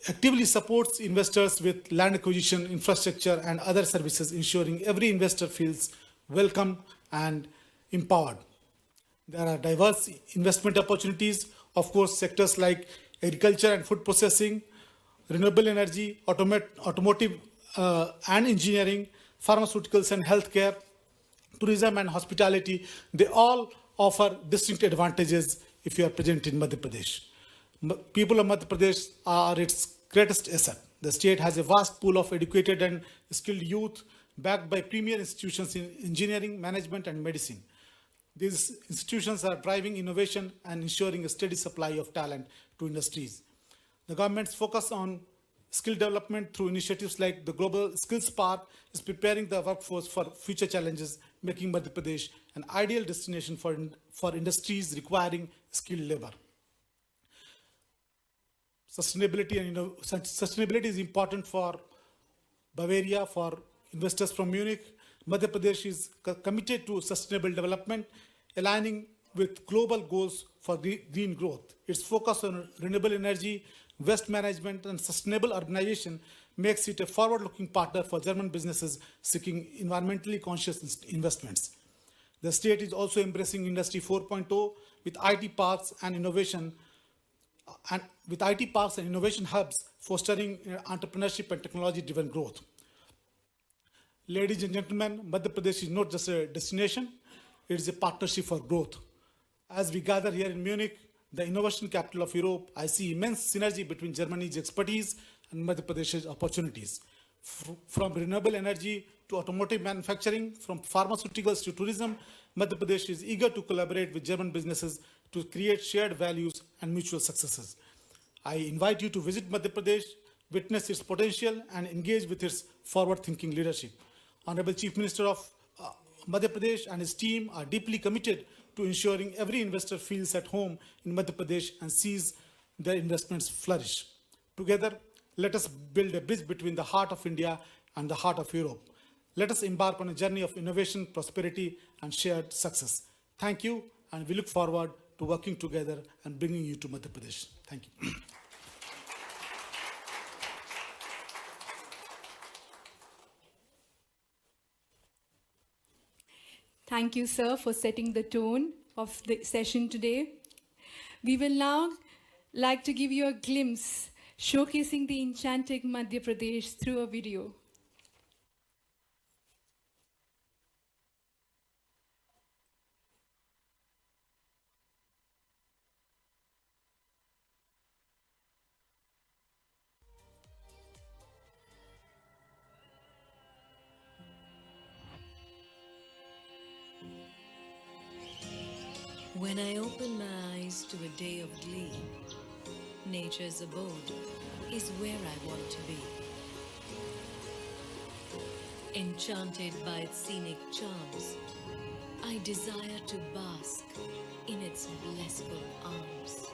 actively supports investors with land acquisition, infrastructure, and other services, ensuring every investor feels welcome and empowered. There are diverse investment opportunities, of course, sectors like agriculture and food processing, renewable energy, automotive and engineering, pharmaceuticals and healthcare, tourism and hospitality. They all offer distinct advantages if you are present in Madhya Pradesh. People of Madhya Pradesh are its greatest asset. The state has a vast pool of educated and skilled youth backed by premier institutions in engineering, management, and medicine. These institutions are driving innovation and ensuring a steady supply of talent to industries. The government's focus on skill development through initiatives like the Global Skills Park is preparing the workforce for future challenges, making Madhya Pradesh an ideal destination for industries requiring skilled labor. Sustainability is important for Bavaria, for investors from Munich. Madhya Pradesh is committed to sustainable development, aligning with global goals for green growth. Its focus on renewable energy, waste management, and sustainable urbanization makes it a forward-looking partner for German businesses seeking environmentally conscious investments. The state is also embracing Industry 4.0 with IT parks and innovation hubs, fostering entrepreneurship and technology-driven growth. Ladies and gentlemen, Madhya Pradesh is not just a destination, it is a partnership for growth. As we gather here in Munich, the innovation capital of Europe, I see immense synergy between Germany's expertise and Madhya Pradesh's opportunities. From renewable energy to automotive manufacturing, from pharmaceuticals to tourism, Madhya Pradesh is eager to collaborate with German businesses to create shared values and mutual successes. I invite you to visit Madhya Pradesh, witness its potential, and engage with its forward-thinking leadership. Honorable Chief Minister of Madhya Pradesh and his team are deeply committed to ensuring every investor feels at home in Madhya Pradesh and sees their investments flourish. Together, let us build a bridge between the heart of India and the heart of Europe. Let us embark on a journey of innovation, prosperity, and shared success. Thank you, and we look forward to working together and bringing you to Madhya Pradesh. Thank you. Thank you, sir, for setting the tone of the session today. We will now like to give you a glimpse showcasing the enchanting Madhya Pradesh through a video. When I open my eyes to a day of glee, nature's abode is where I want to be. Enchanted by its scenic charms, I desire to bask in its blissful arms.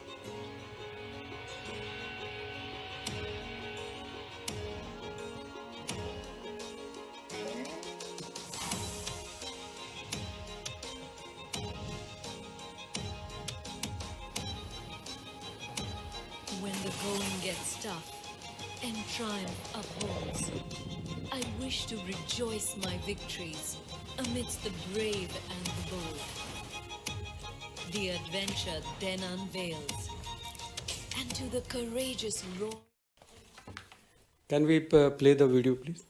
When the going gets tough and triumph upholds, I wish to rejoice my victories amidst the brave and the bold. The adventure then unveils, and to the courageous roar. Can we play the video, please?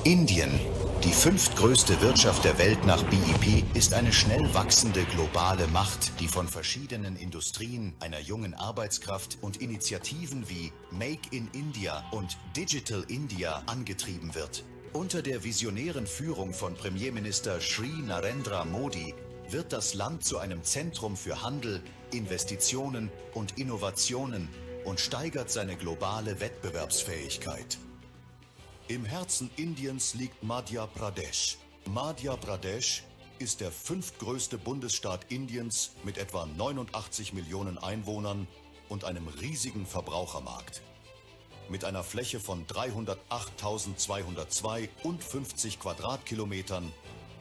Indien, die fünftgrößte Wirtschaft der Welt nach BIP, ist eine schnell wachsende globale Macht, die von verschiedenen Industrien, einer jungen Arbeitskraft und Initiativen wie Make in India und Digital India angetrieben wird. Unter der visionären Führung von Premierminister Shri Narendra Modi wird das Land zu einem Zentrum für Handel, Investitionen und Innovationen und steigert seine globale Wettbewerbsfähigkeit. Im Herzen Indiens liegt Madhya Pradesh. Madhya Pradesh ist der fünftgrößte Bundesstaat Indiens mit etwa 89 Millionen Einwohnern und einem riesigen Verbrauchermarkt. Mit einer Fläche von 308.252 Quadratkilometern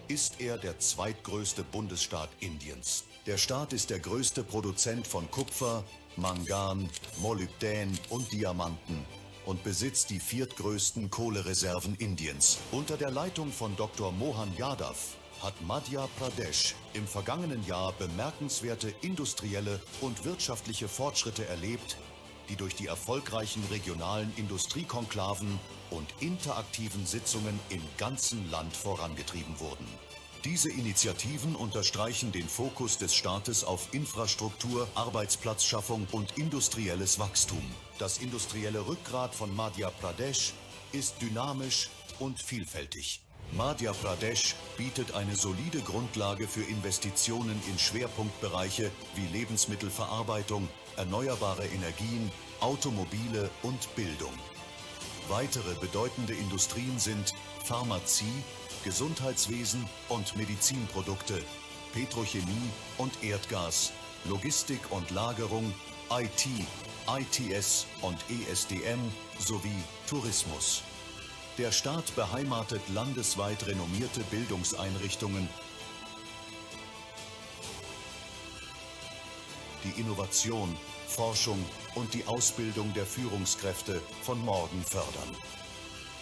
ist er der zweitgrößte Bundesstaat Indiens. Der Staat ist der größte Produzent von Kupfer, Mangan, Molybdän und Diamanten und besitzt die viertgrößten Kohlereserven Indiens. Unter der Leitung von Dr. Mohan Yadav hat Madhya Pradesh im vergangenen Jahr bemerkenswerte industrielle und wirtschaftliche Fortschritte erlebt, die durch die erfolgreichen regionalen Industriekonklaven und interaktiven Sitzungen im ganzen Land vorangetrieben wurden. Diese Initiativen unterstreichen den Fokus des Staates auf Infrastruktur, Arbeitsplatzschaffung und industrielles Wachstum. Das industrielle Rückgrat von Madhya Pradesh ist dynamisch und vielfältig. Madhya Pradesh bietet eine solide Grundlage für Investitionen in Schwerpunktbereiche wie Lebensmittelverarbeitung, erneuerbare Energien, Automobile und Bildung. Weitere bedeutende Industrien sind Pharmazie, Gesundheitswesen und Medizinprodukte, Petrochemie und Erdgas, Logistik und Lagerung, IT, ITS und ESDM sowie Tourismus. Der Staat beheimatet landesweit renommierte Bildungseinrichtungen, die Innovation, Forschung und die Ausbildung der Führungskräfte von morgen fördern.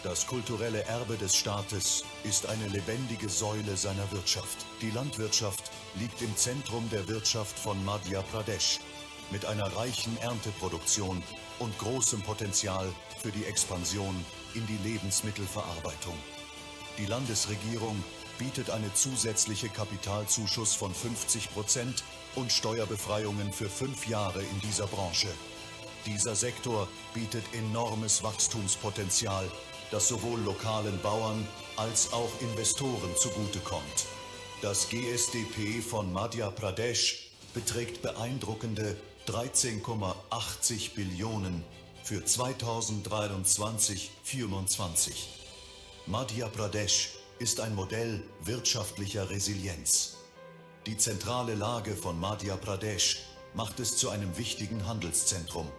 Das kulturelle Erbe des Staates ist eine lebendige Säule seiner Wirtschaft. Die Landwirtschaft liegt im Zentrum der Wirtschaft von Madhya Pradesh mit einer reichen Ernteproduktion und großem Potenzial für die Expansion in die Lebensmittelverarbeitung. Die Landesregierung bietet eine zusätzliche Kapitalzuschuss von 50% und Steuerbefreiungen für 5 Jahre in dieser Branche. Dieser Sektor bietet enormes Wachstumspotenzial, das sowohl lokalen Bauern als auch Investoren zugutekommt. Das GSDP von Madhya Pradesh beträgt beeindruckende 13,80 Billionen für 2023-24. Madhya Pradesh ist ein Modell wirtschaftlicher Resilienz. Die zentrale Lage von Madhya Pradesh macht es zu einem wichtigen Handelszentrum.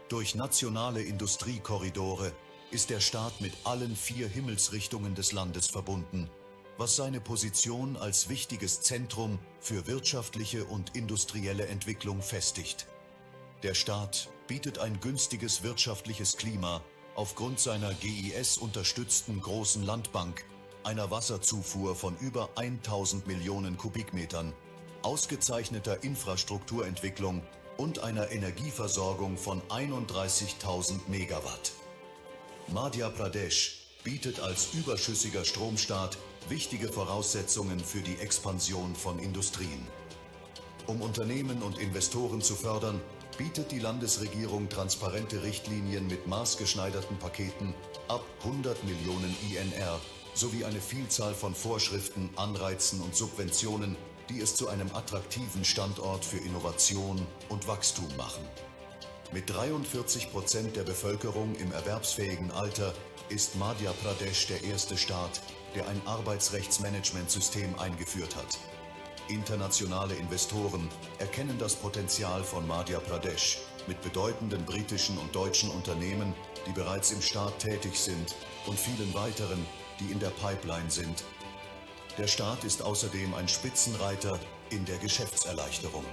Durch nationale Industriekorridore ist der Staat mit allen 4 Himmelsrichtungen des Landes verbunden, was seine Position als wichtiges Zentrum für wirtschaftliche und industrielle Entwicklung festigt. Der Staat bietet ein günstiges wirtschaftliches Klima aufgrund seiner GIS-unterstützten großen Landbank, einer Wasserzufuhr von über 1000 Millionen Kubikmetern, ausgezeichneter Infrastrukturentwicklung und einer Energieversorgung von 31.000 Megawatt. Madhya Pradesh bietet als überschüssiger Stromstaat wichtige Voraussetzungen für die Expansion von Industrien. Um Unternehmen und Investoren zu fördern, bietet die Landesregierung transparente Richtlinien mit maßgeschneiderten Paketen ab 100 Millionen INR sowie eine Vielzahl von Vorschriften, Anreizen und Subventionen, die es zu einem attraktiven Standort für Innovation und Wachstum machen. Mit 43% der Bevölkerung im erwerbsfähigen Alter ist Madhya Pradesh der erste Staat, der ein Arbeitsrechtsmanagementsystem eingeführt hat. Internationale Investoren erkennen das Potenzial von Madhya Pradesh mit bedeutenden britischen und deutschen Unternehmen, die bereits im Staat tätig sind, und vielen weiteren, die in der Pipeline sind. Der Staat ist außerdem ein Spitzenreiter in der Geschäftserleichterung.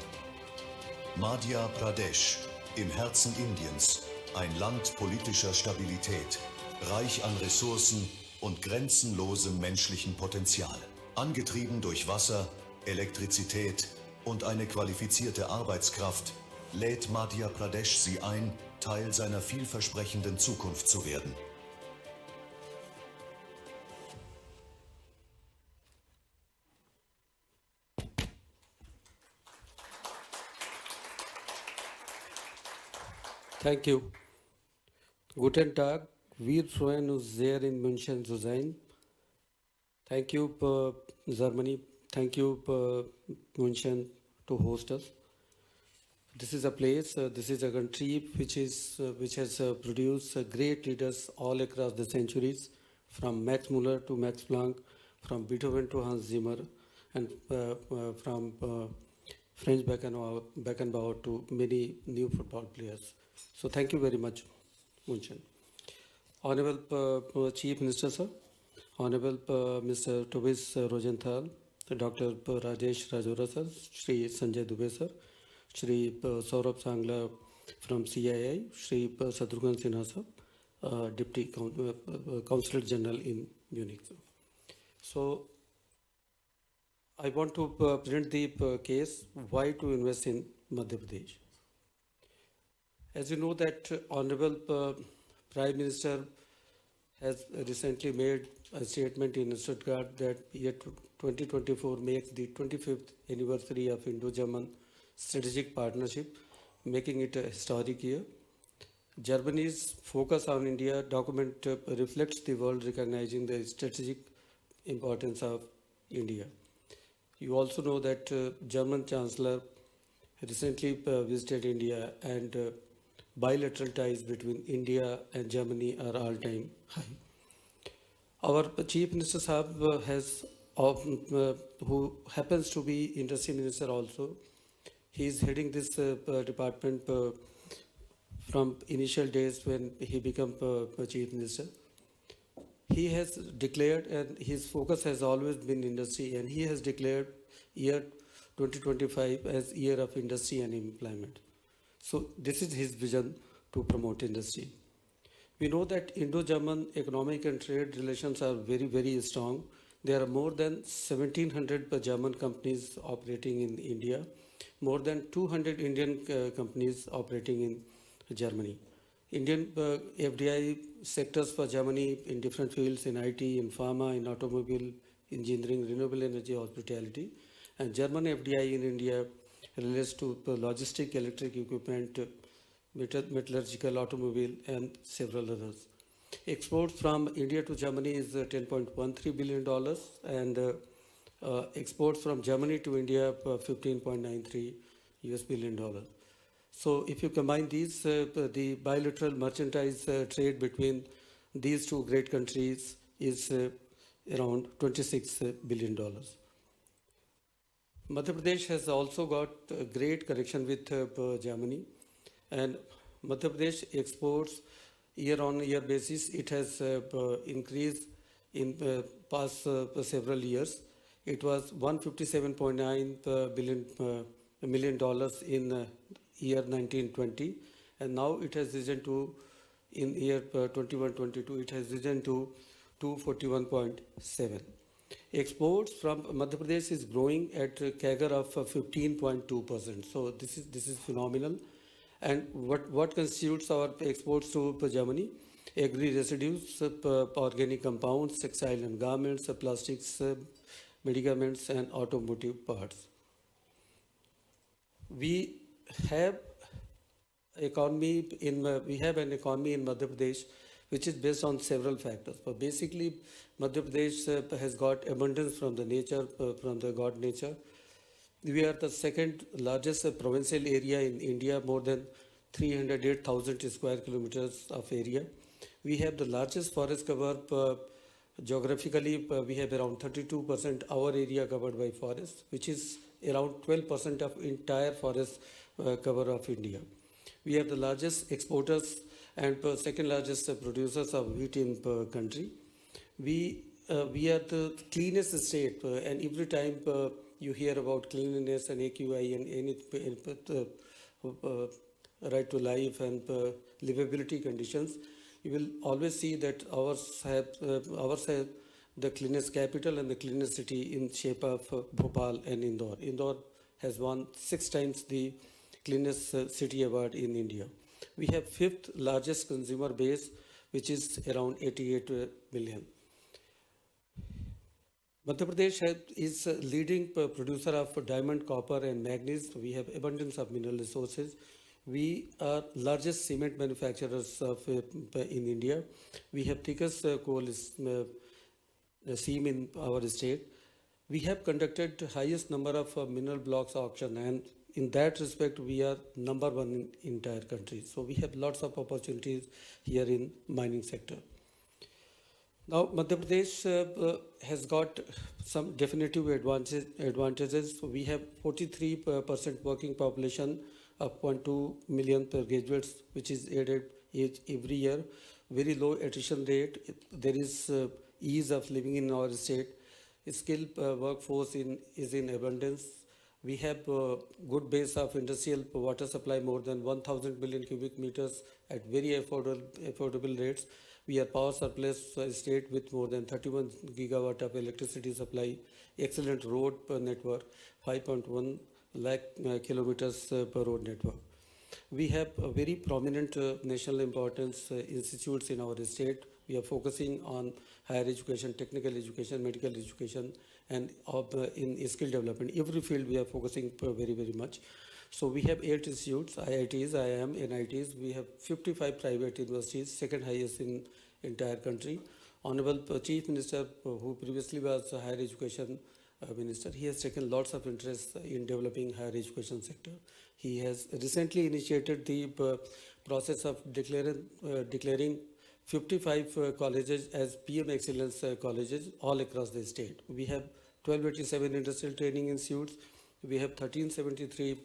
Madhya Pradesh, im Herzen Indiens, ein Land politischer Stabilität, reich an Ressourcen und grenzenlosem menschlichen Potenzial. Angetrieben durch Wasser, Elektrizität und eine qualifizierte Arbeitskraft, lädt Madhya Pradesh Sie ein, Teil seiner vielversprechenden Zukunft zu werden. Thank you. Guten Tag, wir freuen uns sehr, in München zu sein. Thank you, Germany. Thank you, München, to host us. This is a place, this is a country which has produced great leaders all across the centuries, from Max Muller to Max Planck, from Beethoven to Hans Zimmer, and from Franz Beckenbauer to many new football players. So thank you very much, München. Honorable Chief Minister, Sir, Honorable Mr. Tobias Rosenthal, Dr. Rajesh Rajora sir, Shri Sanjay Dubey sir, Shri Saurabh Sangla from CII, Shri Sadrugan Sinha sir, Deputy Consulate General in Munich. So I want to present the case why to invest in Madhya Pradesh. As you know that Honorable Prime Minister has recently made a statement in Stuttgart that year 2024 makes the 25th anniversary of Indo-German strategic partnership, making it a historic year. Germany's focus on India document reflects the world recognizing the strategic importance of India. You also know that German Chancellor recently visited India, and bilateral ties between India and Germany are all-time high. Our Chief Minister Sahab who happens to be Industry Minister also, he is heading this department from initial days when he became Chief Minister. He has declared, and his focus has always been industry, and he has declared year 2025 as year of industry and employment. So this is his vision to promote industry. We know that Indo-German economic and trade relations are very, very strong. There are more than 1,700 German companies operating in India, more than 200 Indian companies operating in Germany. Indian FDI sectors for Germany in different fields, in IT, in pharma, in automobile, engineering, renewable energy, hospitality. And German FDI in India relates to logistic, electric equipment, metallurgical, automobile, and several others. Exports from India to Germany is $10.13 billion, and exports from Germany to India $15.93 billion. So if you combine these, the bilateral merchandise trade between these two great countries is around $26 billion. Madhya Pradesh has also got a great connection with Germany, and Madhya Pradesh exports year-on-year basis. It has increased in past several years. It was $157.9 million in year 1920, and now it has risen to, in year 21-22, it has risen to 241.7. Exports from Madhya Pradesh is growing at a CAGR of 15.2%. So this is phenomenal. And what constitutes our exports to Germany? Agri residues, organic compounds, textile and garments, plastics, medicaments, and automotive parts. We have an economy in Madhya Pradesh which is based on several factors. But basically, Madhya Pradesh has got abundance from the nature, from the God nature. We are the second largest provincial area in India, more than 308,000 square kilometers of area. We have the largest forest cover. Geographically, we have around 32% our area covered by forest, which is around 12% of entire forest cover of India. We are the largest exporters and second largest producers of wheat in country. We are the cleanest state, and every time you hear about cleanliness and AQI and any right to life and livability conditions, you will always see that ours have the cleanest capital and the cleanest city in shape of Bhopal and Indore. Indore has won 6 times the cleanest city award in India. We have 5th largest consumer base, which is around 88 million. Madhya Pradesh is a leading producer of diamond, copper, and manganese. We have abundance of mineral resources. We are largest cement manufacturers in India. We have thickest coal seam in our state. We have conducted highest number of mineral blocks auction, and in that respect, we are number 1 in entire country. So we have lots of opportunities here in mining sector. Now, Madhya Pradesh has got some definitive advantages. We have 43% working population of 0.2 million graduates, which is added every year. Very low attrition rate. There is ease of living in our state. skilled workforce is in abundance. We have good base of industrial water supply, more than 1,000 billion cubic meters at very affordable rates. We are power surplus state with more than 31 gigawatt of electricity supply, excellent road network, 5.1 lakh kilometers per road network. We have a very prominent national importance institutes in our state. We are focusing on higher education, technical education, medical education, and in skill development. Every field we are focusing very, very much. So we have 8 institutes, IITs, IIM, NITs. We have 55 private universities, second highest in entire country. Honorable Chief Minister, who previously was a higher education minister, he has taken lots of interest in developing higher education sector. He has recently initiated the process of declaring 55 colleges as PM Excellence colleges all across the state. We have 1287 industrial training institutes. We have 1373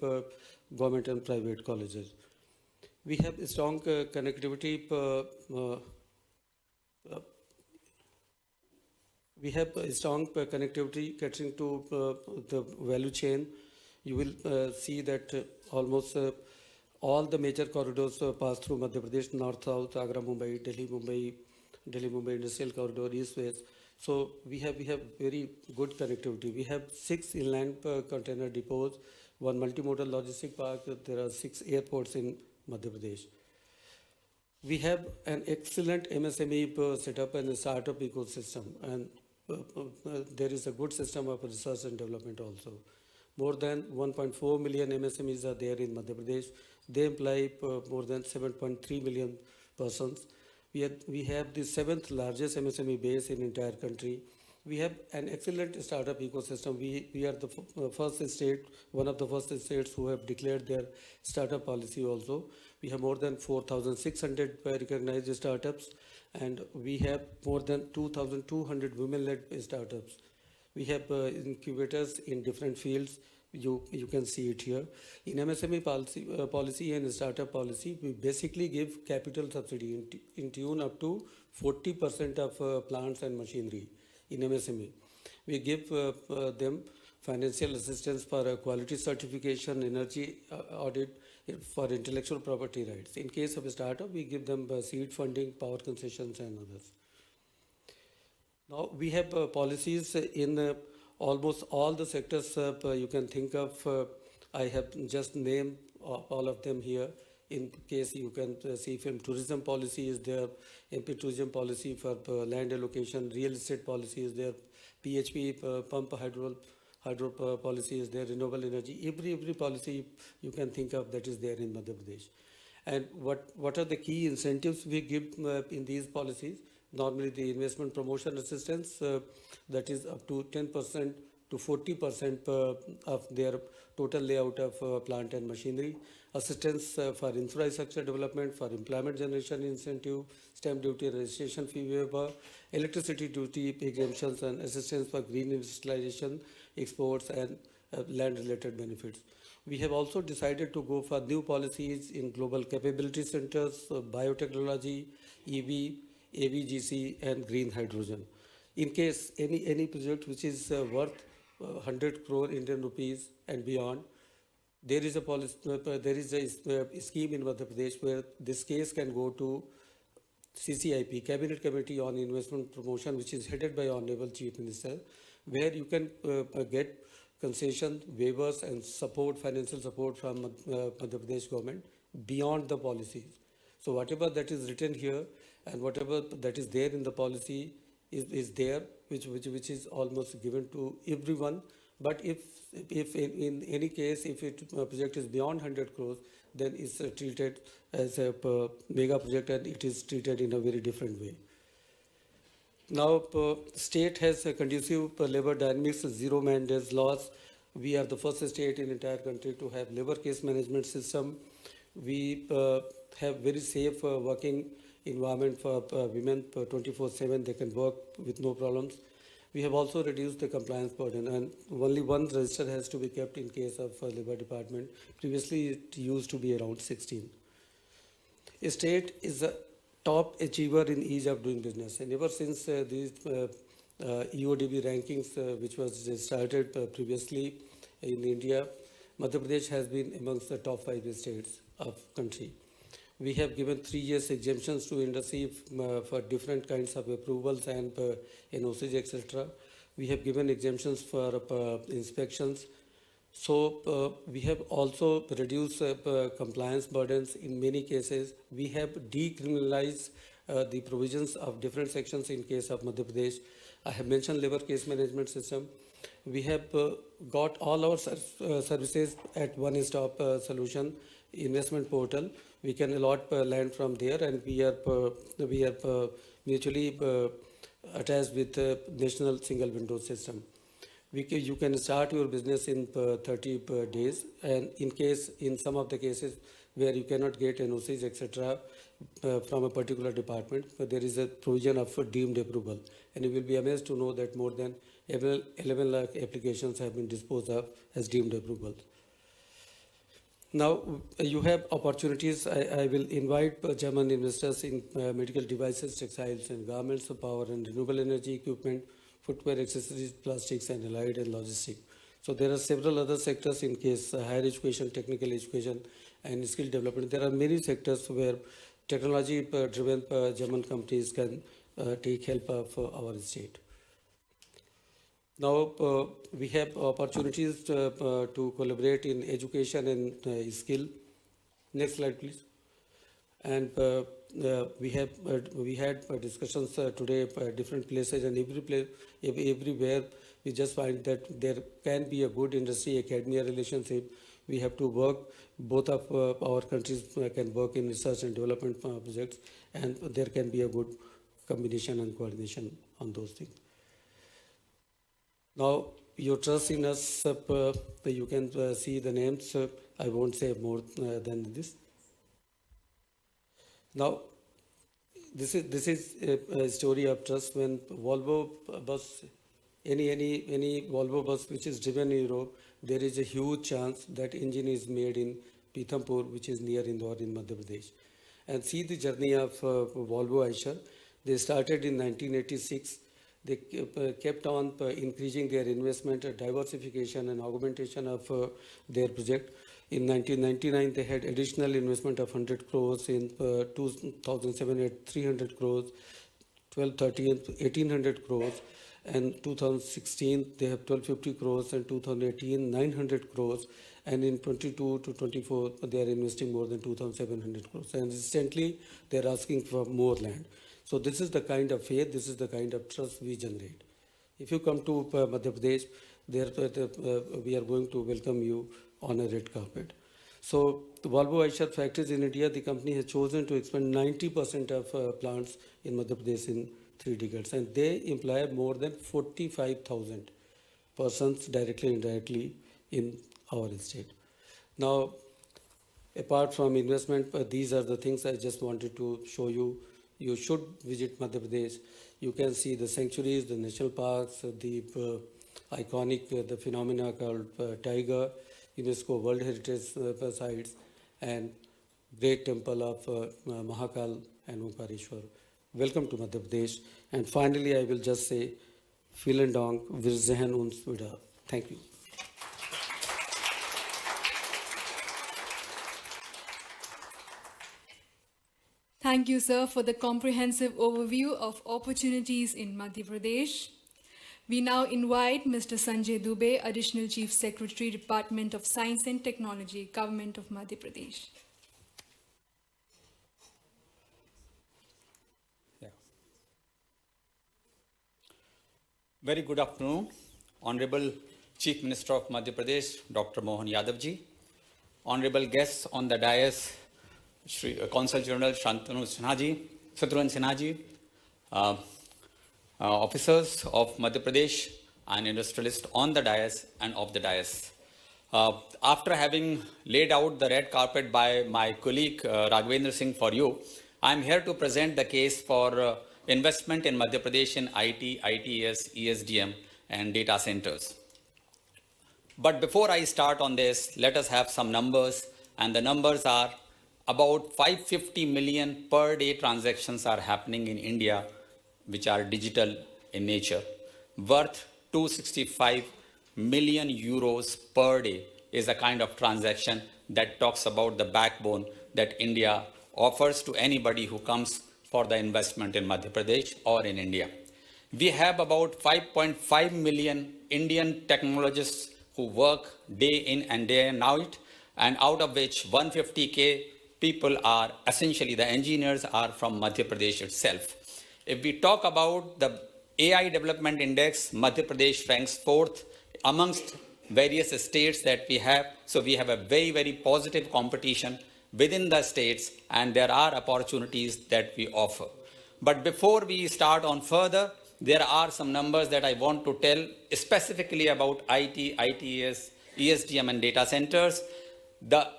government and private colleges. We have strong connectivity. We have a strong connectivity catering to the value chain. You will see that almost all the major corridors pass through Madhya Pradesh, north, south, Agra, Mumbai, Delhi, Mumbai industrial corridor, east, west. So we have very good connectivity. We have 6 inland container depots, 1 multimodal logistic park. There are 6 airports in Madhya Pradesh. We have an excellent MSME setup and a startup ecosystem, and there is a good system of research and development also. More than 1.4 million MSMEs are there in Madhya Pradesh. They employ more than 7.3 million persons. We have the 7th largest MSME base in entire country. We have an excellent startup ecosystem. We are the first state, one of the first states who have declared their startup policy also. We have more than 4,600 recognized startups, and we have more than 2,200 women-led startups. We have incubators in different fields. You can see it here. In MSME policy and startup policy, we basically give capital subsidy in tune up to 40% of plants and machinery in MSME. We give them financial assistance for quality certification, energy audit, for intellectual property rights. In case of a startup, we give them seed funding, power concessions, and others. Now, we have policies in almost all the sectors you can think of. I have just named all of them here. In case you can see film tourism policy is there, MP tourism policy for land allocation, real estate policy is there, PHP pump hydro policy is there, renewable energy, every policy you can think of that is there in Madhya Pradesh. And what are the key incentives we give in these policies? Normally the investment promotion assistance, that is up to 10% to 40% of their total layout of plant and machinery. Assistance for infrastructure development, for employment generation incentive, stamp duty registration fee waiver, electricity duty exemptions, and assistance for green industrialization, exports, and land-related benefits. We have also decided to go for new policies in global capability centers, biotechnology, EV, AVGC, and green hydrogen. In case any project which is worth 100 crore Indian rupees and beyond, there is a policy, there is a scheme in Madhya Pradesh where this case can go to CCIP, Cabinet Committee on Investment Promotion, which is headed by Honorable Chief Minister, where you can get concession, waivers, and support, financial support from Madhya Pradesh government beyond the policies. So whatever that is written here and whatever that is there in the policy is there, which is almost given to everyone. But if in any case, if a project is beyond 100 crores, then it's treated as a mega project and it is treated in a very different way. Now, state has a conducive labor dynamics, zero man days laws. We are the first state in entire country to have labor case management system. We have very safe working environment for women 24/7. They can work with no problems. We have also reduced the compliance burden, and only one register has to be kept in case of labor department. Previously, it used to be around 16. A state is a top achiever in ease of doing business, and ever since these EODB rankings, which was started previously in India, Madhya Pradesh has been amongst the top 5 states of country. We have given 3 years exemptions to industry for different kinds of approvals and NOCs, etc. We have given exemptions for inspections. So we have also reduced compliance burdens in many cases. We have decriminalized the provisions of different sections in case of Madhya Pradesh. I have mentioned labor case management system. We have got all our services at one-stop solution investment portal. We can allot land from there, and we are mutually attached with the national single window system. You can start your business in 30 days, and in some of the cases where you cannot get NOCs, etc., from a particular department, there is a provision of deemed approval. And you will be amazed to know that more than 11 lakh applications have been disposed of as deemed approvals. Now, you have opportunities. I will invite German investors in medical devices, textiles and garments, power and renewable energy equipment, footwear, accessories, plastics and allied and logistics. So there are several other sectors in case higher education, technical education and skill development. There are many sectors where technology-driven German companies can take help of our state. Now, we have opportunities to collaborate in education and skill. Next slide, please. And we had discussions today at different places, and everywhere we just find that there can be a good industry-academia relationship. We have to work, both of our countries can work in research and development projects, and there can be a good combination and coordination on those things. Now, your trust in us, you can see the names. I won't say more than this. Now, this is a story of trust. When Volvo bus, any Volvo bus which is driven in Europe, there is a huge chance that engine is made in Pithampur, which is near Indore in Madhya Pradesh. And see the journey of Volvo Eicher. They started in 1986. They kept on increasing their investment, diversification and augmentation of their project. In 1999, they had additional investment of 100 crores. In 2007, at 300 crores, 12, 13, 1800 crores. And 2016, they have 1250 crores, and 2018, 900 crores. And in 22 to 24, they are investing more than 2,700 crores. And instantly, they are asking for more land. So this is the kind of faith, this is the kind of trust we generate. If you come to Madhya Pradesh, we are going to welcome you on a red carpet. So the Volvo Eicher factories in India, the company has chosen to expand 90% of plants in Madhya Pradesh in 3 decades. And they employ more than 45,000 persons directly and indirectly in our state. Now, apart from investment, these are the things I just wanted to show you. You should visit Madhya Pradesh. You can see the sanctuaries, the national parks, the iconic the phenomena called Tiger, UNESCO World Heritage Sites, and great temple of Mahakal and Omkareshwar. Welcome to Madhya Pradesh. And finally, I will just say, vielen Dank, wir sehen uns wieder. Thank you. Thank you, sir, for the comprehensive overview of opportunities in Madhya Pradesh. We now invite Mr. Sanjay Dubey, Additional Chief Secretary, Department of Science and Technology, Government of Madhya Pradesh. Yeah. Very good afternoon, Honorable Chief Minister of Madhya Pradesh, Dr. Mohan Yadav ji, honorable guests on the dais, Shri Consul General Shantanu Sinha ji, Shatrughan Sinha ji, officers of Madhya Pradesh and industrialists on the dais and off the dais. After having laid out the red carpet by my colleague Raghavendra Singh for you, I am here to present the case for investment in Madhya Pradesh in IT, ITES, ESDM and data centers. But before I start on this, let us have some numbers, and the numbers are about 550 million per day transactions are happening in India, which are digital in nature. worth 265 million euros per day is a kind of transaction that talks about the backbone that India offers to anybody who comes for the investment in Madhya Pradesh or in India. We have about 5.5 million Indian technologists who work day in and day out, and out of which 150K people are essentially the engineers are from Madhya Pradesh itself. If we talk about the AI Development Index, Madhya Pradesh ranks 4th amongst various states that we have. So we have a very, very positive competition within the states, and there are opportunities that we offer. But before we start on further, there are some numbers that I want to tell specifically about IT, ITES, ESDM and data centers.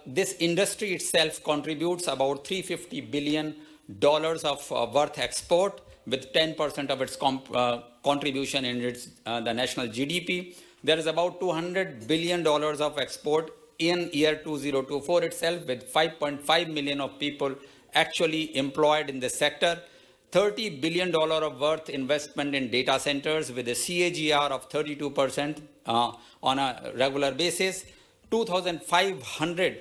This industry itself contributes about $350 billion of worth export, with 10% of its contribution in its, the national GDP. There is about $200 billion of export in year 2024 itself, with 5.5 million of people actually employed in this sector. $30 billion of worth investment in data centers with a CAGR of 32% on a regular basis. 2,500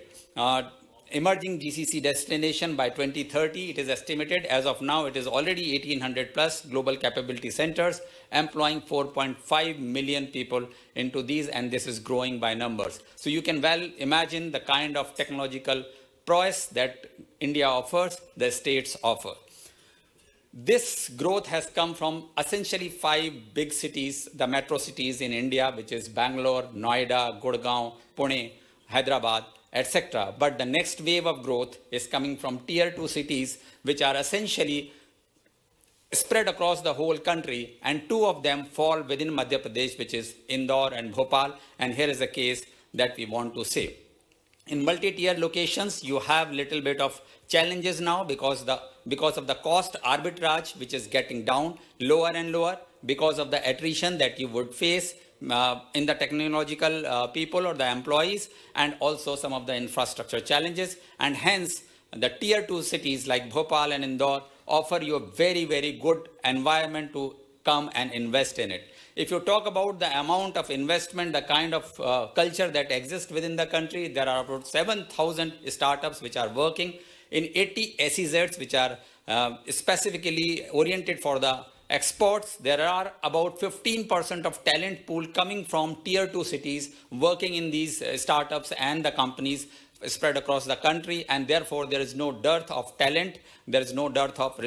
emerging GCC destination by 2030, it is estimated. As of now, it is already 1,800 plus global capability centers, employing 4.5 million people into these, and this is growing by numbers. So you can well imagine the kind of technological prowess that India offers, the states offer. This growth has come from essentially 5 big cities, the metro cities in India, which is Bangalore, Noida, Gurgaon, Pune, Hyderabad, etc. But the next wave of growth is coming from tier 2 cities, which are essentially spread across the whole country, and 2 of them fall within Madhya Pradesh, which is Indore and Bhopal. And here is a case that we want to say. In multi-tier locations, you have little bit of challenges now because of the cost arbitrage, which is getting down lower and lower, because of the attrition that you would face in the technological people or the employees, and also some of the infrastructure challenges. And hence, the tier 2 cities like Bhopal and Indore offer you a very, very good environment to come and invest in it. If you talk about the amount of investment, the kind of culture that exists within the country, there are about 7,000 startups which are working in 80 SEZs, which are specifically oriented for the exports. There are about 15% of talent pool coming from tier 2 cities working in these startups and the companies spread across the country, and therefore there is no dearth of talent, there is no dearth of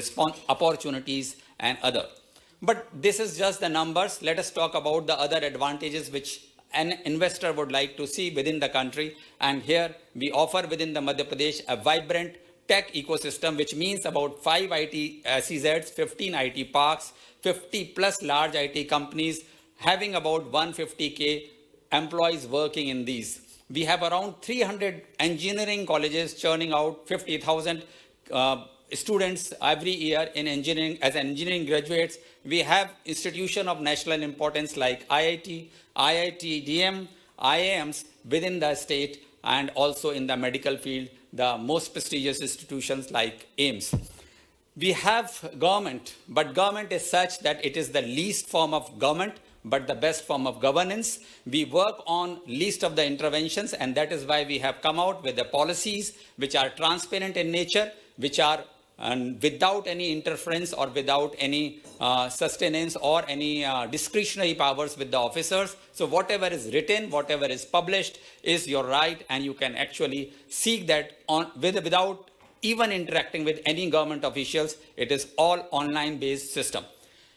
opportunities and other. But this is just the numbers. Let us talk about the other advantages which an investor would like to see within the country. And here we offer within the Madhya Pradesh a vibrant tech ecosystem, which means about 5 IT SEZs, 15 IT parks, 50 plus large IT companies, having about 150K employees working in these. We have around 300 engineering colleges churning out 50,000 students every year in engineering as engineering graduates. We have institutions of national importance like IIT, IIT-DM, IIMs within the state, and also in the medical field, the most prestigious institutions like AIMS. We have government, but government is such that it is the least form of government, but the best form of governance. We work on least of the interventions, and that is why we have come out with the policies which are transparent in nature, which are without any interference or without any sustenance or any discretionary powers with the officers. So whatever is written, whatever is published is your right, and you can actually seek that without even interacting with any government officials. It is all online based system.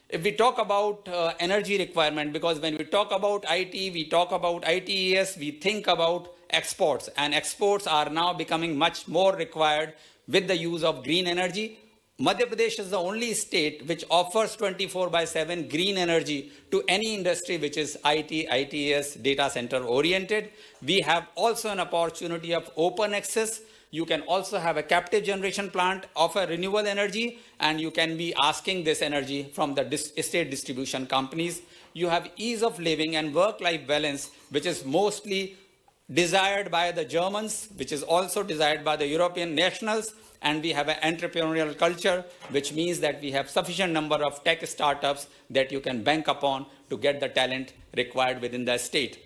If we talk about energy requirement, because when we talk about IT, we talk about ITES, we think about exports, and exports are now becoming much more required with the use of green energy. Madhya Pradesh is the only state which offers 24/7 green energy to any industry which is IT, ITES, data center oriented. We have also an opportunity of open access. You can also have a captive generation plant, offer renewable energy, and you can be asking this energy from the state distribution companies. You have ease of living and work-life balance, which is mostly desired by the Germans, which is also desired by the European nationals. And we have an entrepreneurial culture, which means that we have sufficient number of tech startups that you can bank upon to get the talent required within the state.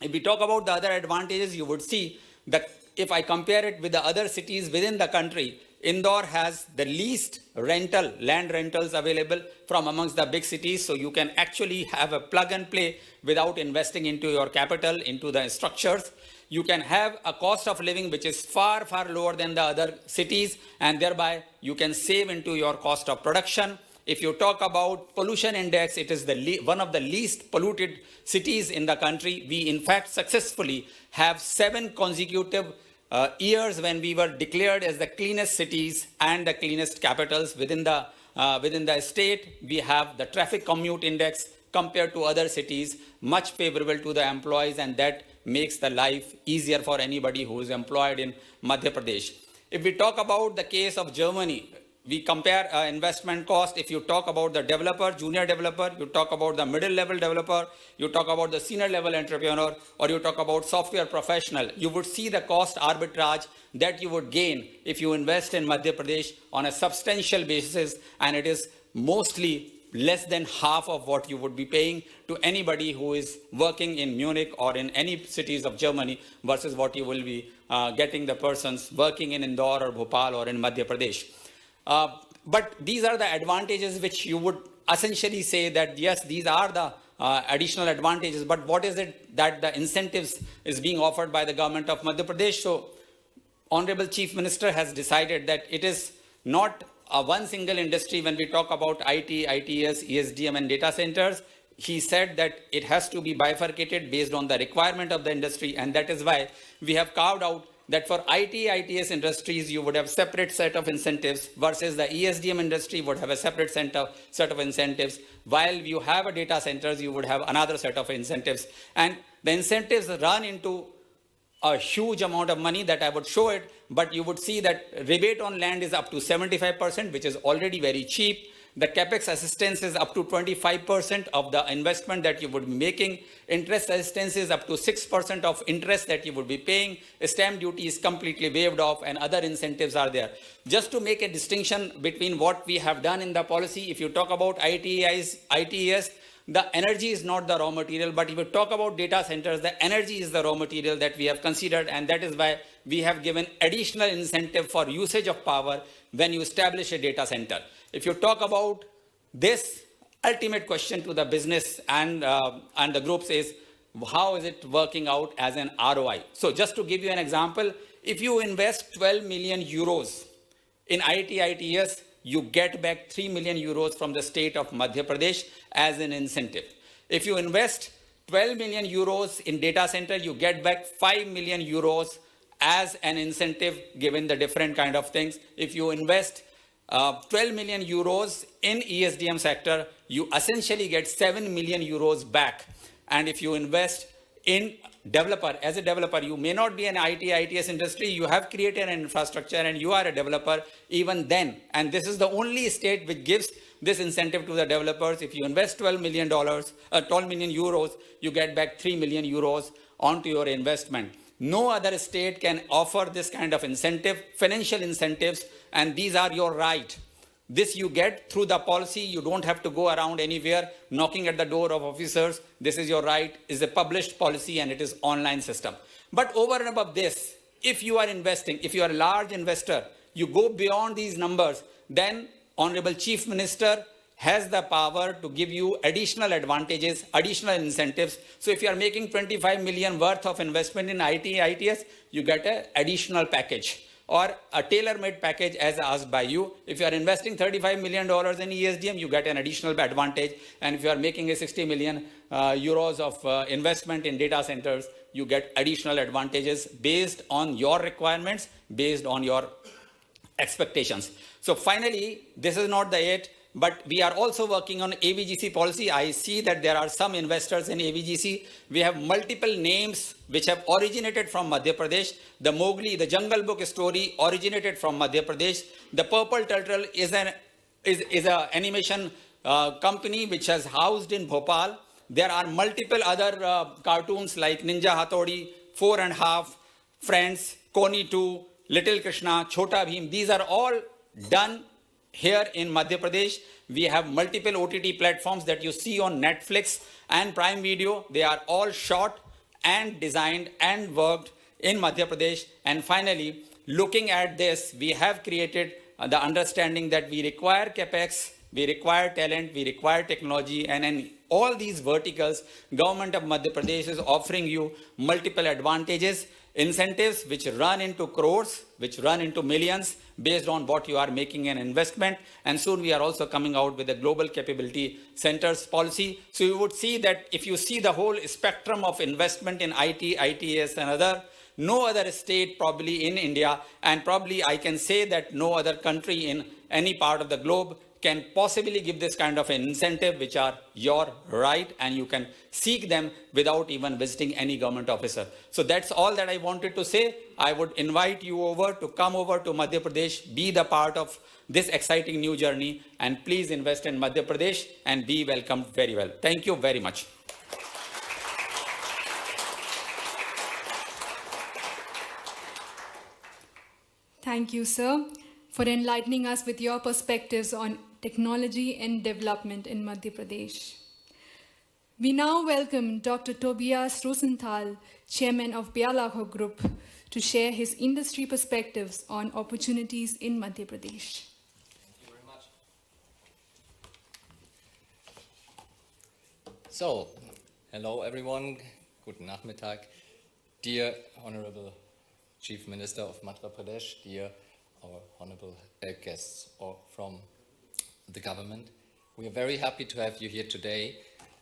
If we talk about the other advantages, you would see that if I compare it with the other cities within the country, Indore has the least land rentals available from amongst the big cities. So you can actually have a plug and play without investing into your capital, into the structures. You can have a cost of living which is far, far lower than the other cities, and thereby you can save into your cost of production. If you talk about pollution index, it is one of the least polluted cities in the country. We, in fact, successfully have 7 consecutive years when we were declared as the cleanest cities and the cleanest capitals within the state. We have the traffic commute index compared to other cities, much favorable to the employees, and that makes the life easier for anybody who is employed in Madhya Pradesh. If we talk about the case of Germany, we compare investment cost. If you talk about the developer, junior developer, you talk about the middle level developer, you talk about the senior level entrepreneur, or you talk about software professional, you would see the cost arbitrage that you would gain if you invest in Madhya Pradesh on a substantial basis, and it is mostly less than half of what you would be paying to anybody who is working in Munich or in any cities of Germany versus what you will be getting the persons working in Indore or Bhopal or in Madhya Pradesh. But these are the advantages which you would essentially say that, yes, these are the additional advantages, but what is it that the incentives is being offered by the government of Madhya Pradesh? So, Honorable Chief Minister has decided that it is not one single industry when we talk about IT, ITS, ESDM and data centers. He said that it has to be bifurcated based on the requirement of the industry, and that is why we have carved out that for IT, ITS industries, you would have separate set of incentives versus the ESDM industry would have a separate set of incentives. While you have a data centers, you would have another set of incentives. And the incentives run into a huge amount of money that I would show it, but you would see that rebate on land is up to 75%, which is already very cheap. The capex assistance is up to 25% of the investment that you would be making. Interest assistance is up to 6% of interest that you would be paying. Stamp duty is completely waived off, and other incentives are there. Just to make a distinction between what we have done in the policy, if you talk about ITES, the energy is not the raw material, but if you talk about data centers, the energy is the raw material that we have considered, and that is why we have given additional incentive for usage of power when you establish a data center. If you talk about this, ultimate question to the business and the groups is, how is it working out as an ROI? So just to give you an example, if you invest 12 million euros in ITES, you get back 3 million euros from the state of Madhya Pradesh as an incentive. If you invest 12 million euros in data center, you get back 5 million euros as an incentive given the different kind of things. If you invest 12 million euros in ESDM sector, you essentially get 7 million euros back. And if you invest in developer, as a developer, you may not be an IT, ITS industry, you have created an infrastructure and you are a developer even then. And this is the only state which gives this incentive to the developers. If you invest $12 million, 12 million euros, you get back 3 million euros onto your investment. No other state can offer this kind of incentive, financial incentives, and these are your right. This you get through the policy. You don't have to go around anywhere knocking at the door of officers. This is your right. It's a published policy and it is online system. But over and above this, if you are investing, if you are a large investor, you go beyond these numbers, then Honorable Chief Minister has the power to give you additional advantages, additional incentives. So if you are making 25 million worth of investment in IT, ITS, you get an additional package or a tailor-made package as asked by you. If you are investing $35 million in ESDM, you get an additional advantage. And if you are making a 60 million euros of investment in data centers, you get additional advantages based on your requirements, based on your expectations. So finally, this is not the it, but we are also working on AVGC policy. I see that there are some investors in AVGC. We have multiple names which have originated from Madhya Pradesh. The Mowgli, the Jungle Book story originated from Madhya Pradesh. The Purple Turtle is an animation company which has housed in Bhopal. There are multiple other cartoons like Ninja Hattori, 4.5, Friends, Koni 2, Little Krishna, Chota Bheem. These are all done here in Madhya Pradesh, we have multiple OTT platforms that you see on Netflix and Prime Video. They are all shot and designed and worked in Madhya Pradesh. And finally, looking at this, we have created the understanding that we require capex, we require talent, we require technology, and in all these verticals, Government of Madhya Pradesh is offering you multiple advantages, incentives which run into crores, which run into millions based on what you are making an investment. And soon we are also coming out with a global capability centers policy. So you would see that if you see the whole spectrum of investment in IT, ITS and other, no other state probably in India, and probably I can say that no other country in any part of the globe can possibly give this kind of an incentive, which are your right, and you can seek them without even visiting any government officer. So that's all that I wanted to say. I would invite you over to come over to Madhya Pradesh, be the part of this exciting new journey, and please invest in Madhya Pradesh and be welcomed very well. Thank you very much. Thank you, sir, for enlightening us with your perspectives on technology and development in Madhya Pradesh. We now welcome Dr. Tobias Rosenthal, Chairman of Bialacho Group, to share his industry perspectives on opportunities in Madhya Pradesh. Thank you very much. So, hello everyone, guten Nachmittag. Dear Honorable Chief Minister of Madhya Pradesh, dear our honorable guests from the government, we are very happy to have you here today,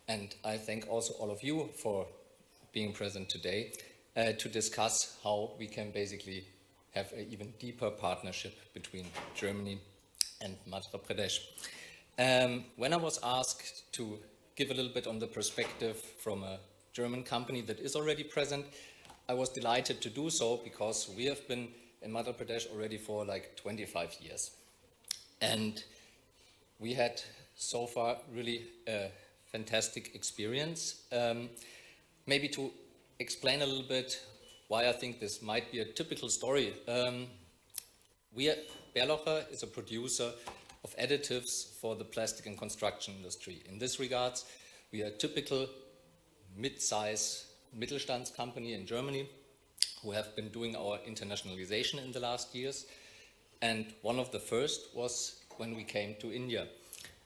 and I thank also all of you for being present today to discuss how we can basically have an even deeper partnership between Germany and Madhya Pradesh. When I was asked to give a little bit on the perspective from a German company that is already present, I was delighted to do so because we have been in Madhya Pradesh already for like 25 years. And we had so far really a fantastic experience. Maybe to explain a little bit why I think this might be a typical story. Bialacho is a producer of additives for the plastic and construction industry. In this regards, we are a typical mid-size Mittelstands company in Germany who have been doing our internationalization in the last years. And one of the first was when we came to India.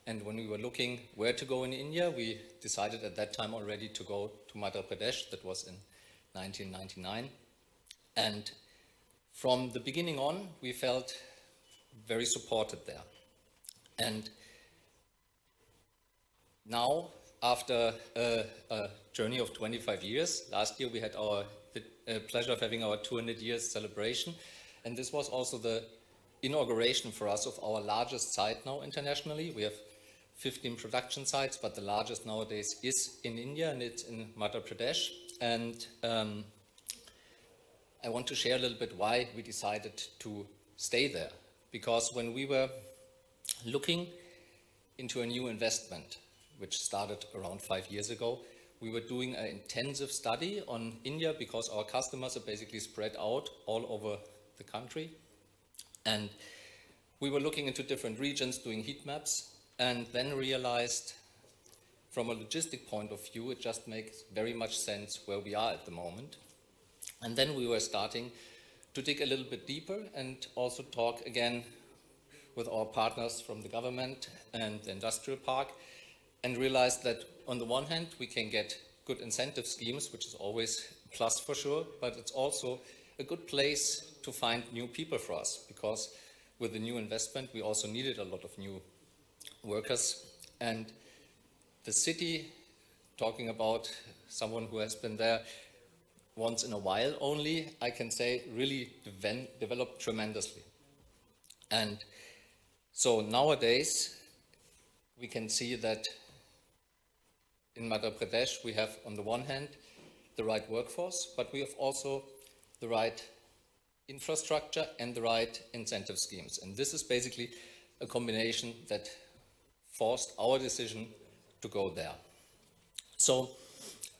And when we were looking where to go in India, we decided at that time already to go to Madhya Pradesh. That was in 1999. And from the beginning on, we felt very supported there. And now, after a journey of 25 years, last year we had the pleasure of having our 200 years celebration. And this was also the inauguration for us of our largest site now internationally. We have 15 production sites, but the largest nowadays is in India, and it's in Madhya Pradesh. And I want to share a little bit why we decided to stay there. Because when we were looking into a new investment, which started around 5 years ago, we were doing an intensive study on India because our customers are basically spread out all over the country. And we were looking into different regions, doing heat maps, and then realized from a logistic point of view, it just makes very much sense where we are at the moment. And then we were starting to dig a little bit deeper and also talk again with our partners from the government and the industrial park, and realized that on the one hand, we can get good incentive schemes, which is always a plus for sure, but it's also a good place to find new people for us, because with the new investment, we also needed a lot of new workers. And the city, talking about someone who has been there once in a while only, I can say really developed tremendously. And so nowadays, we can see that in Madhya Pradesh, we have on the one hand the right workforce, but we have also the right infrastructure and the right incentive schemes. And this is basically a combination that forced our decision to go there. So,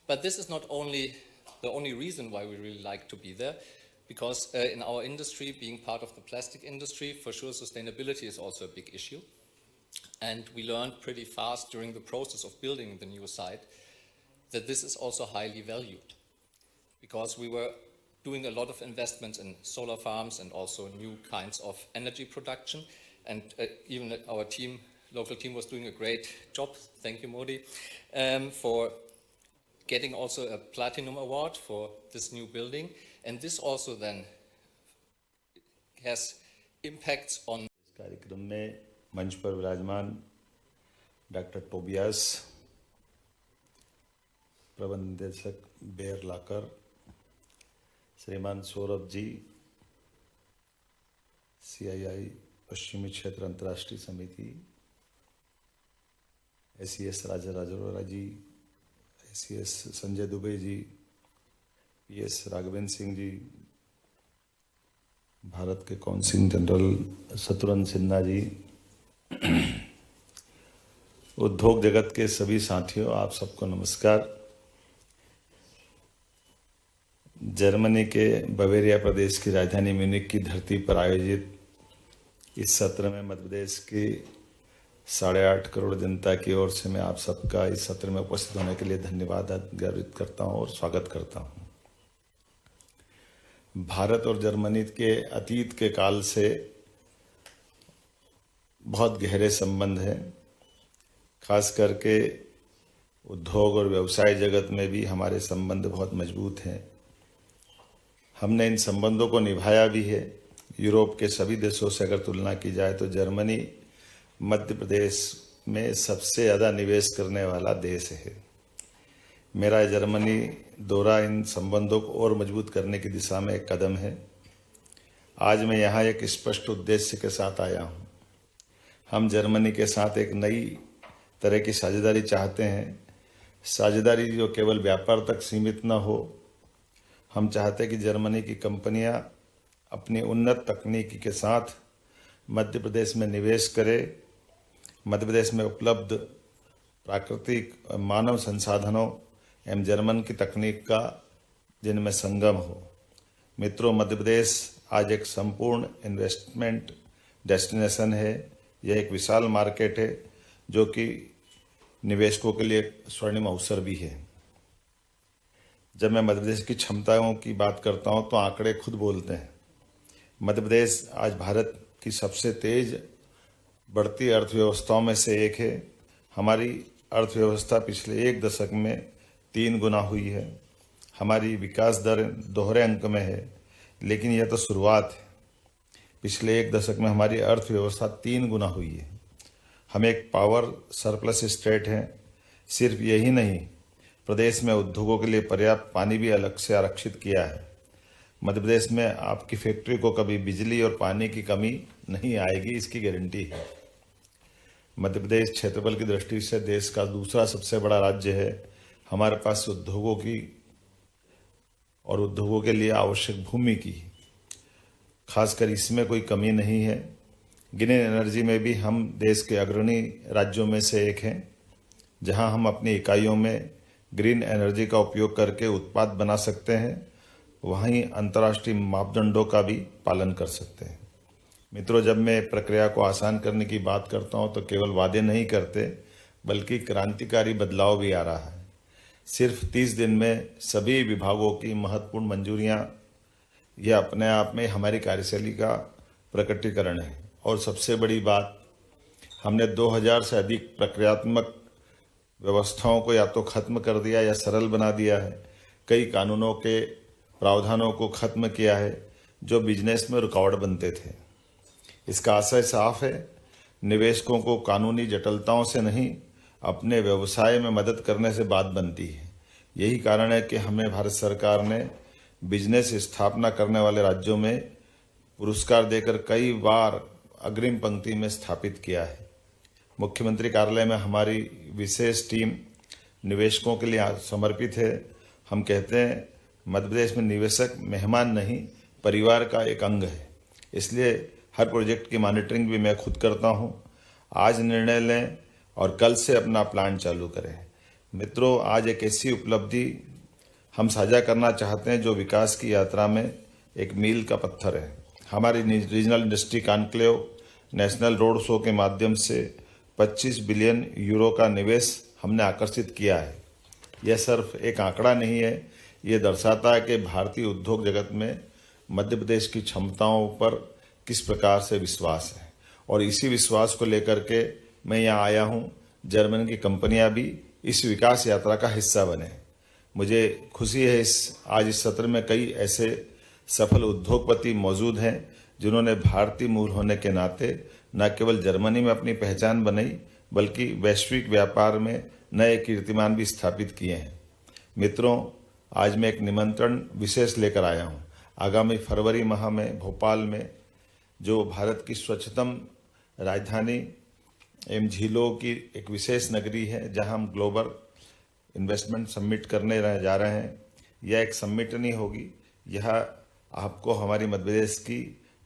but this is not only the only reason why we really like to be there. because in our industry, being part of the plastic industry, for sure sustainability is also a big issue. And we learned pretty fast during the process of building the new site that this is also highly valued, because we were doing a lot of investments in solar farms and also new kinds of energy production. And even our team, local team, was doing a great job. Thank you, Modi, for getting also a platinum award for this new building. And this also then has impacts on इस कार्यक्रम में मंच पर विराजमान doctor Tobias, प्रबंध निदेशक bear लाकर, श्रीमान Saurabh ji, CII पश्चिमी क्षेत्र अंतर्राष्ट्रीय समिति, SES राजा राजौरा जी, SES संजय दुबे जी, PS राघवेंद्र सिंह जी, भारत के कौंसिल जनरल शत्रुघ्न सिन्हा जी, उद्योग जगत के सभी साथियों, आप सबको नमस्कार। जर्मनी के बवेरिया प्रदेश की राजधानी म्यूनिक की धरती पर आयोजित इस सत्र में मध्य प्रदेश की 8.5 करोड़ जनता की ओर से मैं आप सबका इस सत्र में उपस्थित होने के लिए धन्यवाद ज्ञापित करता हूं और स्वागत करता हूं। भारत और जर्मनी के अतीत के काल से बहुत गहरे संबंध हैं। खास करके उद्योग और व्यवसाय जगत में भी हमारे संबंध बहुत मजबूत हैं। हमने इन संबंधों को निभाया भी है। यूरोप के सभी देशों से अगर तुलना की जाए तो जर्मनी मध्य प्रदेश में सबसे ज़्यादा निवेश करने वाला देश है। मेरा जर्मनी दौरा इन संबंधों को और मजबूत करने की दिशा में एक कदम है। आज मैं यहाँ एक स्पष्ट उद्देश्य के साथ आया हूँ। हम जर्मनी के साथ एक नई तरह की साझेदारी चाहते हैं। साझेदारी जो केवल व्यापार तक सीमित न हो। हम चाहते हैं कि जर्मनी की कंपनियां अपनी उन्नत तकनीकी के साथ मध्य प्रदेश में निवेश करें। मध्य प्रदेश में उपलब्ध प्राकृतिक मानव संसाधनों एवं जर्मन की तकनीक का जिनमें संगम हो। मित्रों, मध्य प्रदेश आज एक संपूर्ण इन्वेस्टमेंट डेस्टिनेशन है। यह एक विशाल मार्केट है जो कि निवेशकों के लिए स्वर्णिम अवसर भी है। जब मैं मध्य प्रदेश की क्षमताओं की बात करता हूं तो आंकड़े खुद बोलते हैं। मध्य प्रदेश आज भारत की सबसे तेज बढ़ती अर्थव्यवस्थाओं में से एक है। हमारी अर्थव्यवस्था पिछले एक दशक में 3 गुना हुई है। हमारी विकास दर दोहरे अंक में है, लेकिन यह तो शुरुआत है। पिछले एक दशक में हमारी अर्थव्यवस्था 3 गुना हुई है। हम एक पावर सरप्लस स्टेट हैं। सिर्फ यही नहीं, प्रदेश में उद्योगों के लिए पर्याप्त पानी भी अलग से आरक्षित किया है। मध्य प्रदेश में आपकी फैक्ट्री को कभी बिजली और पानी की कमी नहीं आएगी, इसकी गारंटी है। मध्य प्रदेश क्षेत्रफल की दृष्टि से देश का दूसरा सबसे बड़ा राज्य है। हमारे पास उद्योगों की और उद्योगों के लिए आवश्यक भूमि की खासकर इसमें कोई कमी नहीं है। ग्रीन एनर्जी में भी हम देश के अग्रणी राज्यों में से एक हैं, जहां हम अपनी इकाइयों में ग्रीन एनर्जी का उपयोग करके उत्पाद बना सकते हैं, वहीं अंतर्राष्ट्रीय मापदंडों का भी पालन कर सकते हैं। मित्रों, जब मैं प्रक्रिया को आसान करने की बात करता हूं तो केवल वादे नहीं करते, बल्कि क्रांतिकारी बदलाव भी आ रहा है। सिर्फ 30 दिन में सभी विभागों की महत्वपूर्ण मंजूरियां, यह अपने आप में हमारी कार्यशैली का प्रकटीकरण है। और सबसे बड़ी बात, हमने 2000 से अधिक प्रक्रियात्मक व्यवस्थाओं को या तो खत्म कर दिया या सरल बना दिया है। कई कानूनों के प्रावधानों को खत्म किया है जो बिजनेस में रुकावट बनते थे। इसका आशय साफ है, निवेशकों को कानूनी जटिलताओं से नहीं, अपने व्यवसाय में मदद करने से बात बनती है। यही कारण है कि हमें भारत सरकार ने बिजनेस स्थापना करने वाले राज्यों में पुरस्कार देकर कई बार अग्रिम पंक्ति में स्थापित किया है। मुख्यमंत्री कार्यालय में हमारी विशेष टीम निवेशकों के लिए समर्पित है। हम कहते हैं मध्य प्रदेश में निवेशक मेहमान नहीं, परिवार का एक अंग है। इसलिए हर प्रोजेक्ट की मॉनिटरिंग भी मैं खुद करता हूं। आज निर्णय लें और कल से अपना प्लान चालू करें। मित्रों, आज एक ऐसी उपलब्धि हम साझा करना चाहते हैं जो विकास की यात्रा में एक मील का पत्थर है। हमारी regional industry conclave national road show के माध्यम से 25 बिलियन यूरो का निवेश हमने आकर्षित किया है। यह सिर्फ एक आंकड़ा नहीं है, ये दर्शाता है कि भारतीय उद्योग जगत में मध्य प्रदेश की क्षमताओं पर किस प्रकार से विश्वास है, और इसी विश्वास को लेकर के मैं यहाँ आया हूँ। जर्मनी की कंपनियां भी इस विकास यात्रा का हिस्सा बने। मुझे खुशी है आज इस सत्र में कई ऐसे सफल उद्योगपति मौजूद हैं जिन्होंने भारतीय मूल होने के नाते न केवल जर्मनी में अपनी पहचान बनाई बल्कि वैश्विक व्यापार में नए कीर्तिमान भी स्थापित किए हैं। मित्रों, आज मैं एक निमंत्रण विशेष लेकर आया हूं। आगामी फरवरी माह में भोपाल में जो भारत की स्वच्छतम राजधानी एवं झीलों की एक विशेष नगरी है, जहां हम ग्लोबल इन्वेस्टमेंट समिट करने जा रहे हैं। यह एक समिट नहीं होगी, यह आपको हमारी मध्य प्रदेश की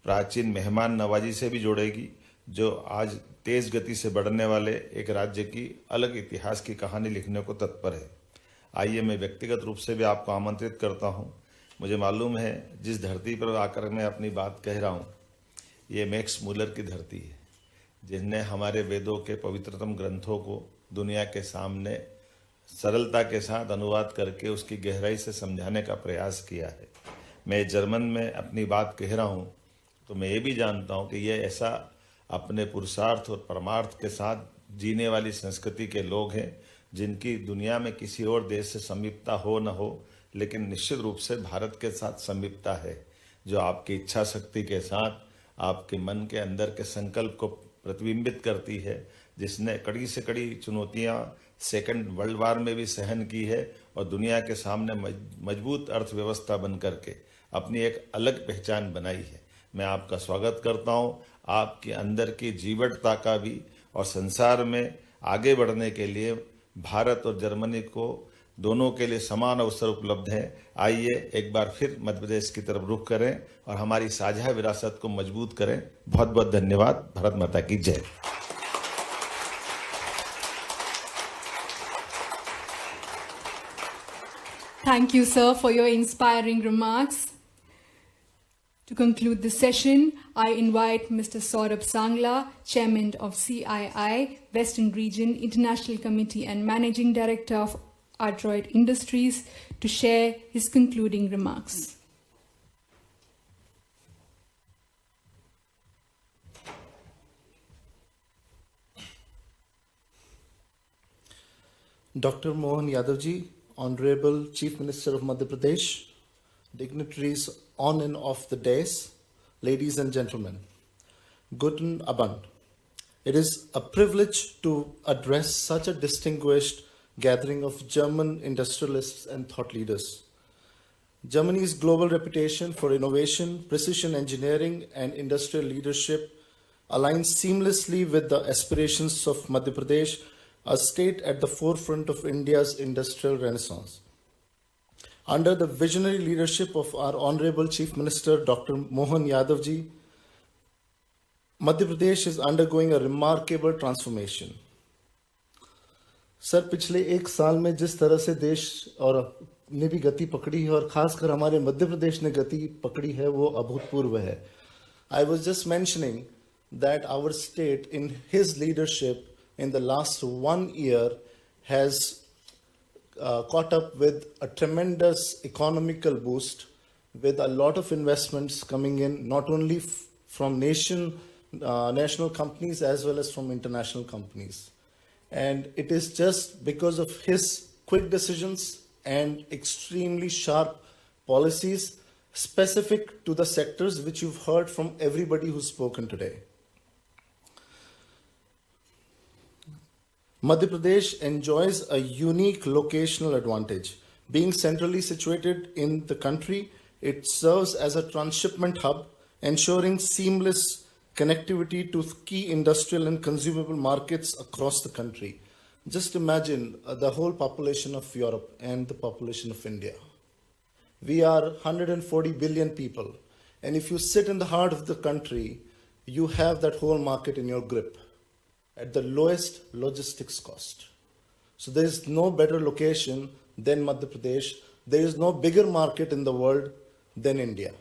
प्राचीन मेहमान नवाजी से भी जोड़ेगी, जो आज तेज गति से बढ़ने वाले एक राज्य की अलग इतिहास की कहानी लिखने को तत्पर है। आइए मैं व्यक्तिगत रूप से भी आपको आमंत्रित करता हूं। मुझे मालूम है जिस धरती पर आकर मैं अपनी बात कह रहा हूं, ये मैक्स मूलर की धरती है, जिसने हमारे वेदों के पवित्रतम ग्रंथों को दुनिया के सामने सरलता के साथ अनुवाद करके उसकी गहराई से समझाने का प्रयास किया है। मैं जर्मन में अपनी बात कह रहा हूँ तो मैं ये भी जानता हूँ कि ये ऐसा अपने पुरुषार्थ और परमार्थ के साथ जीने वाली संस्कृति के लोग हैं जिनकी दुनिया में किसी और देश से समीपता हो न हो, लेकिन निश्चित रूप से भारत के साथ समीपता है, जो आपकी इच्छा शक्ति के साथ आपके मन के अंदर के संकल्प को प्रतिबिंबित करती है, जिसने कड़ी से कड़ी चुनौतियां सेकंड वर्ल्ड वार में भी सहन की है और दुनिया के सामने मजबूत अर्थव्यवस्था बन करके अपनी एक अलग पहचान बनाई है। मैं आपका स्वागत करता हूं, आपके अंदर की जीवटता का भी, और संसार में आगे बढ़ने के लिए भारत और जर्मनी को दोनों के लिए समान अवसर उपलब्ध है। आइए एक बार फिर मध्य प्रदेश की तरफ रुख करें और हमारी साझा विरासत को मजबूत करें। बहुत बहुत धन्यवाद। भारत माता की जय। Thank you, sir, for your inspiring remarks. To conclude the session, I invite Mr. Saurabh Sangla, Chairman of CII, Western Region International Committee and Managing Director of Adroit Industries, to share his concluding remarks. Dr. Mohan Yadav ji, Honorable Chief Minister of Madhya Pradesh, dignitaries on and off the dais, ladies and gentlemen, Guten Abend. It is a privilege to address such a distinguished gathering of German industrialists and thought leaders. Germany's global reputation for innovation, precision engineering, and industrial leadership aligns seamlessly with the aspirations of Madhya Pradesh, a state at the forefront of India's industrial renaissance. Under the visionary leadership of our Honorable Chief Minister, Dr. Mohan Yadav ji, Madhya Pradesh is undergoing a remarkable transformation. Sir, पिछले एक साल में जिस तरह से देश और ने भी गति पकड़ी है और खासकर हमारे मध्य प्रदेश ने गति पकड़ी है, वो अभूतपूर्व है. I was just mentioning that our state, in his leadership, in the last 1 year, has caught up with a tremendous economical boost, with a lot of investments coming in, not only from national companies as well as from international companies. And it is just because of his quick decisions and extremely sharp policies specific to the sectors which you've heard from everybody who's spoken today. Madhya Pradesh enjoys a unique locational advantage. Being centrally situated in the country, it serves as a transshipment hub, ensuring seamless connectivity to key industrial and consumable markets across the country. Just imagine the whole population of Europe and the population of India. We are 140 billion people. And if you sit in the heart of the country, you have that whole market in your grip at the lowest logistics cost. So there is no better location than Madhya Pradesh. There is no bigger market in the world than India.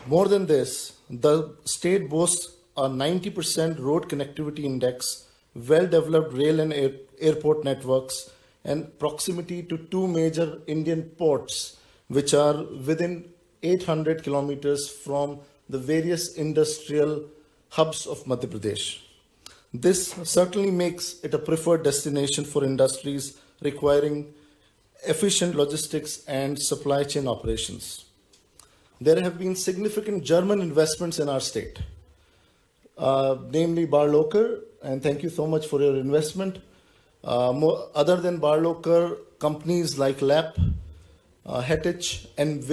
More than this, the state boasts a 90% road connectivity index, well-developed rail and airport networks, and proximity to two major Indian ports, which are within 800 kilometers from the various industrial hubs of Madhya Pradesh. This certainly makes it a preferred destination for industries requiring efficient logistics and supply chain operations. There have been significant German investments in our state, namely Barlocker, and thank you so much for your investment. Other than Barlocker, companies like LAP, Hettich, and